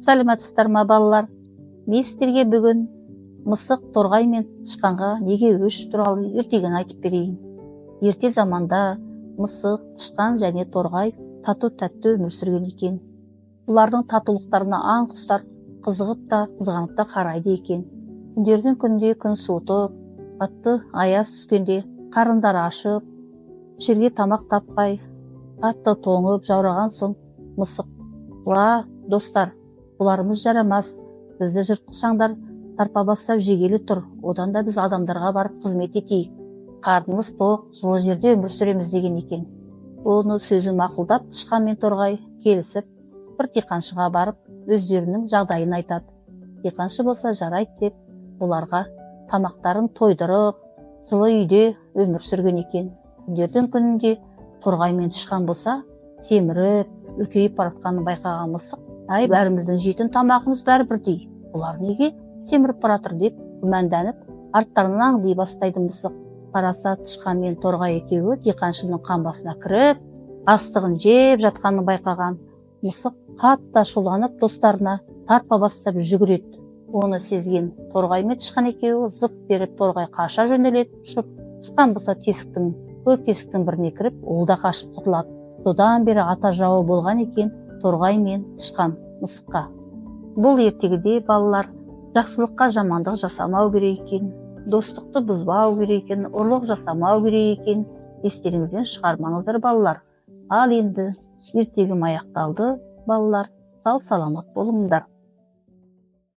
Саламатсыздар ма балалар? Мен сіздерге бүгін мысық, торғай мен тышқанға неге өш туралы ертегіні айтып берейін. Ерте заманда мысық, тышқан және торғай тату-тәтті өмір сүрген екен. Бұлардың татулықтарына аң құстар қызығып та, қызғанып та қарайды екен. Күндердің күнде күн суытып, қатты аяз түскенде қарындары ашып, ішерге тамақ таппай, қатты тоңып, жаураған соң мысық: "Уа, достар, бұларымыз жарамас, бізді жыртқышаңдар тарпа бастап жегелі тұр, одан да біз адамдарға барып қызмет етейік. Қарнымыз тоқ, жылы жерде өмір сүреміз" деген екен. Оны сөзін мақұлдап, тышқан мен торғай келісіп, бір диқаншыға барып, өздерінің жағдайын айтады. Диқаншы болса жарайды деп, оларға тамақтарын тойдырып, жылы үйде өмір сүрген екен. Күндердің күнінде торғай мен тышқан болса, семіріп, үлкейіп баратқанын байқаған мысық: "Ай, бәріміздің жейтін тамағымыз бәрі бірдей. Бұлар неге семіріп баратыр?" деп күмәнданып, арттарынан аңди бастайды мысық. Қараса, тышқан мен торғай екеуі диқаншының қамбасына кіріп, астығын жеп жатқанын байқаған мысық қатты ашуланып, достарына тарпа бастап жүгіреді. Оны сезген торғай мен тышқан екеуі зып беріп торғай қаша жөнеледі, ұшып. Тышқан болса көк тесіктің біріне кіріп, ол да қашып құтылады. Содан бері ата жауы болған екен торғай мен тышқан мысыққа. Бұл ертегіде балалар жақсылыққа жамандық жасамау керек екен, достықты бұзбау керек екен, ұрлық жасамау керек екен. Естеріңізден шығармаңыздар балалар. Ал енді ертегім аяқталды балалар. Сау саламат болыңдар.